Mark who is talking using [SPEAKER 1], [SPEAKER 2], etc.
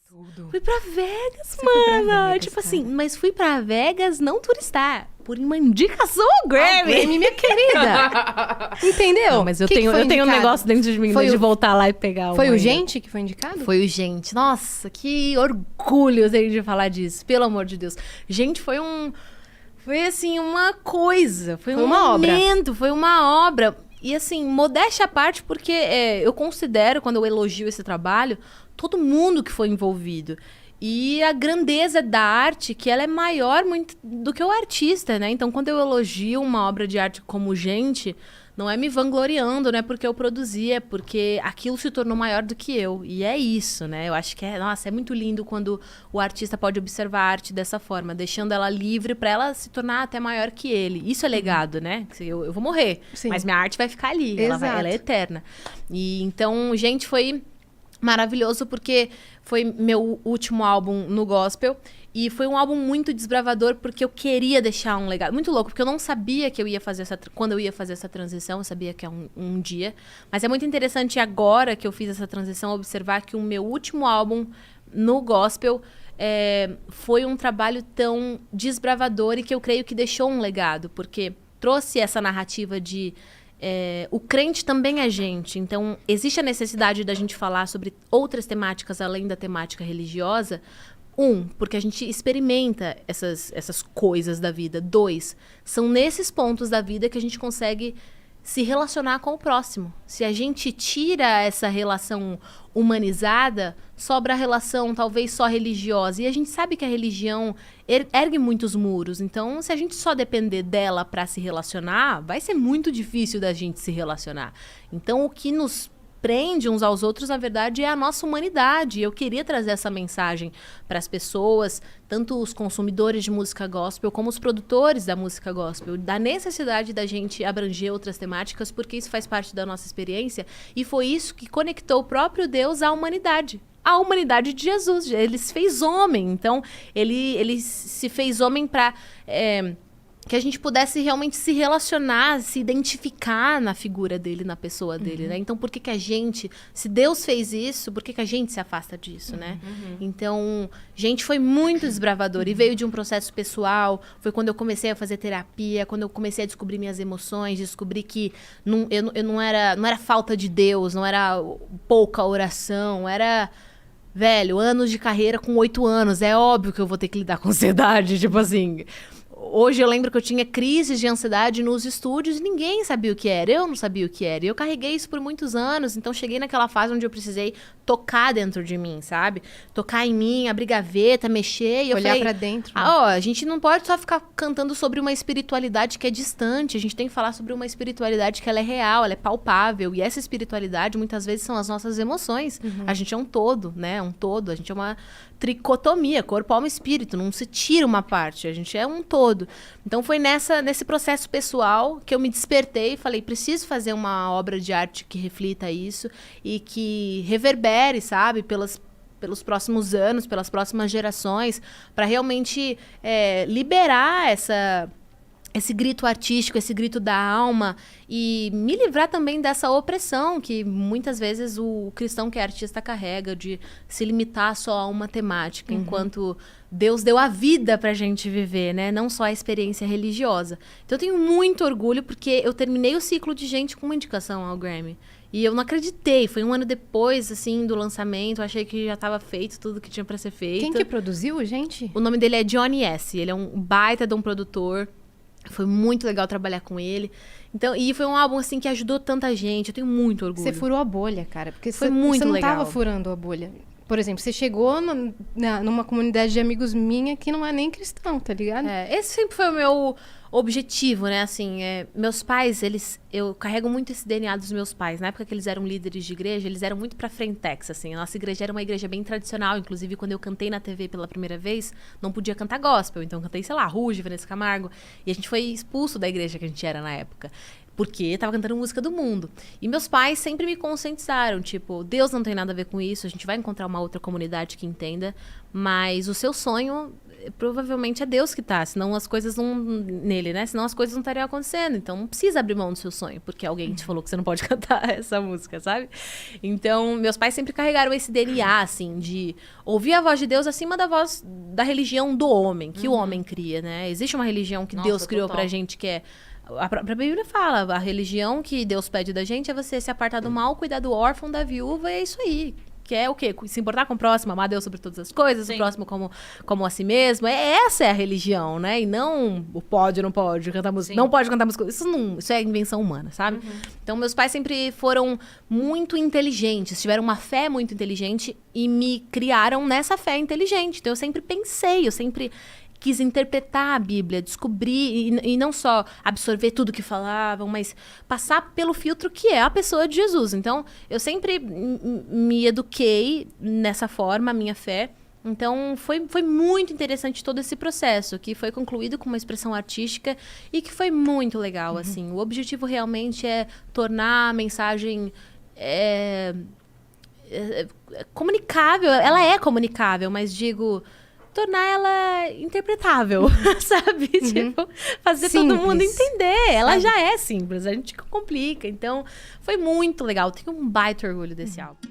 [SPEAKER 1] Tudo.
[SPEAKER 2] Fui pra Vegas,
[SPEAKER 1] Você foi pra
[SPEAKER 2] mano.
[SPEAKER 1] Vegas,
[SPEAKER 2] Tipo
[SPEAKER 1] cara.
[SPEAKER 2] assim, mas fui pra Vegas não turistar, por uma indicação ao Grammy.
[SPEAKER 1] Grammy, minha querida. Entendeu?
[SPEAKER 2] Não, mas eu
[SPEAKER 1] Que
[SPEAKER 2] tenho
[SPEAKER 1] foi
[SPEAKER 2] um
[SPEAKER 1] indicado?
[SPEAKER 2] negócio dentro de mim
[SPEAKER 1] Foi
[SPEAKER 2] de
[SPEAKER 1] o-
[SPEAKER 2] voltar lá e pegar
[SPEAKER 1] Foi
[SPEAKER 2] uma
[SPEAKER 1] o
[SPEAKER 2] ainda.
[SPEAKER 1] Gente que foi indicado?
[SPEAKER 2] Foi o Gente. Nossa, que orgulho eu tenho de falar disso, pelo amor de Deus. Gente, foi assim, uma coisa. Foi um
[SPEAKER 1] uma obra.
[SPEAKER 2] momento, foi uma obra. E assim, modéstia à parte, porque eu considero, quando eu elogio esse trabalho, todo mundo que foi envolvido. E a grandeza da arte, que ela é maior muito do que o artista, né? Então, quando eu elogio uma obra de arte como Gente, não é me vangloriando, não é porque eu produzi, é porque aquilo se tornou maior do que eu. E é isso, né? Eu acho que é muito lindo quando o artista pode observar a arte dessa forma, deixando ela livre para ela se tornar até maior que ele. Isso é legado, né? Eu vou morrer,
[SPEAKER 1] Sim.
[SPEAKER 2] mas minha arte vai ficar ali,
[SPEAKER 1] Exato.
[SPEAKER 2] ela é eterna. E então, Gente, foi maravilhoso porque foi meu último álbum no gospel e foi um álbum muito desbravador porque eu queria deixar um legado. Muito louco, porque eu não sabia que eu ia fazer quando eu ia fazer essa transição, eu sabia que é um dia. Mas é muito interessante agora que eu fiz essa transição observar que o meu último álbum no gospel foi um trabalho tão desbravador e que eu creio que deixou um legado, porque trouxe essa narrativa de o crente também é gente. Então, existe a necessidade da gente falar sobre outras temáticas além da temática religiosa. Porque a gente experimenta essas coisas da vida. 2, são nesses pontos da vida que a gente consegue se relacionar com o próximo. Se a gente tira essa relação humanizada, sobra a relação talvez só religiosa. E a gente sabe que a religião ergue muitos muros. Então, se a gente só depender dela para se relacionar, vai ser muito difícil da gente se relacionar. Então, o que nos prende uns aos outros, na verdade, é a nossa humanidade. Eu queria trazer essa mensagem para as pessoas, tanto os consumidores de música gospel, como os produtores da música gospel, da necessidade da gente abranger outras temáticas, porque isso faz parte da nossa experiência, e foi isso que conectou o próprio Deus à humanidade. A humanidade de Jesus. Ele se fez homem. Então, ele se fez homem para que a gente pudesse realmente se relacionar, se identificar na figura dele, na pessoa dele, né? Então, por que a gente... Se Deus fez isso, por que a gente se afasta disso, né? Então, Gente, foi muito desbravador. E veio de um processo pessoal. Foi quando eu comecei a fazer terapia, quando eu comecei a descobrir minhas emoções, descobri que eu não era falta de Deus, não era pouca oração, era... Velho, anos de carreira com 8 anos. É óbvio que eu vou ter que lidar com ansiedade, tipo assim... Hoje eu lembro que eu tinha crises de ansiedade nos estúdios e ninguém sabia o que era. Eu não sabia o que era. E eu carreguei isso por muitos anos. Então, cheguei naquela fase onde eu precisei tocar dentro de mim, sabe? Tocar em mim, abrir gaveta, mexer. E eu
[SPEAKER 1] Olhar
[SPEAKER 2] falei,
[SPEAKER 1] pra dentro. Né?
[SPEAKER 2] A gente não pode só ficar cantando sobre uma espiritualidade que é distante. A gente tem que falar sobre uma espiritualidade que ela é real, ela é palpável. E essa espiritualidade, muitas vezes, são as nossas emoções. A gente é um todo, né? Um todo. A gente é uma tricotomia, corpo, alma e espírito. Não se tira uma parte. A gente é um todo. Então, foi nesse processo pessoal que eu me despertei e falei, preciso fazer uma obra de arte que reflita isso e que reverbere, sabe? Pelos próximos anos, pelas próximas gerações, para realmente liberar esse grito artístico, esse grito da alma e me livrar também dessa opressão que muitas vezes o cristão que é artista carrega de se limitar só a uma temática, enquanto Deus deu a vida pra gente viver, né? Não só a experiência religiosa. Então eu tenho muito orgulho porque eu terminei o ciclo de Gente com uma indicação ao Grammy. E eu não acreditei, foi um ano depois, assim, do lançamento, eu achei que já estava feito tudo que tinha pra ser feito.
[SPEAKER 1] Quem que produziu, gente?
[SPEAKER 2] O nome dele é Johnny S., ele é um baita de um produtor. Foi muito legal trabalhar com ele. Então, e foi um álbum assim que ajudou tanta gente. Eu tenho muito orgulho.
[SPEAKER 1] Você furou a bolha, cara. Porque
[SPEAKER 2] Foi
[SPEAKER 1] você
[SPEAKER 2] muito
[SPEAKER 1] não
[SPEAKER 2] legal.
[SPEAKER 1] tava furando a bolha. Por exemplo, você chegou numa comunidade de amigos minha que não é nem cristão, tá ligado?
[SPEAKER 2] Esse sempre foi o meu objetivo, né? Assim, meus pais, eu carrego muito esse DNA dos meus pais. Na época que eles eram líderes de igreja, eles eram muito pra frentex, assim. A nossa igreja era uma igreja bem tradicional. Inclusive, quando eu cantei na TV pela primeira vez, não podia cantar gospel. Então, eu cantei, sei lá, Ruge, Vanessa Camargo. E a gente foi expulso da igreja que a gente era na época. Porque tava cantando música do mundo. E meus pais sempre me conscientizaram, tipo, Deus não tem nada a ver com isso, a gente vai encontrar uma outra comunidade que entenda, mas o seu sonho provavelmente é Deus que tá, senão as coisas não... Nele, né? Senão as coisas não estariam acontecendo. Então, não precisa abrir mão do seu sonho, porque alguém te falou que você não pode cantar essa música, sabe? Então, meus pais sempre carregaram esse DNA, assim, de ouvir a voz de Deus acima da voz da religião do homem, que o homem cria, né? Existe uma religião que Deus criou pra gente, que é... A própria Bíblia fala, a religião que Deus pede da gente é você se apartar do mal, cuidar do órfão, da viúva, e é isso aí. Que é o quê? Se importar com o próximo, amar Deus sobre todas as coisas, o próximo como a si mesmo. Essa é a religião, né? E não o pode, não pode cantar música. Não pode cantar música. Isso é invenção humana, sabe? Então, meus pais sempre foram muito inteligentes, tiveram uma fé muito inteligente e me criaram nessa fé inteligente. Então, eu sempre pensei, eu sempre quis interpretar a Bíblia, descobrir, e não só absorver tudo que falavam, mas passar pelo filtro que é a pessoa de Jesus. Então, eu sempre me eduquei nessa forma, a minha fé. Então, foi muito interessante todo esse processo, que foi concluído com uma expressão artística e que foi muito legal, assim. O objetivo realmente é tornar a mensagem... comunicável. Ela é comunicável, mas digo... tornar ela interpretável, sabe? Tipo, fazer simples. Todo mundo entender. Ela já é simples, a gente complica. Então, foi muito legal. Tenho um baita orgulho desse álbum.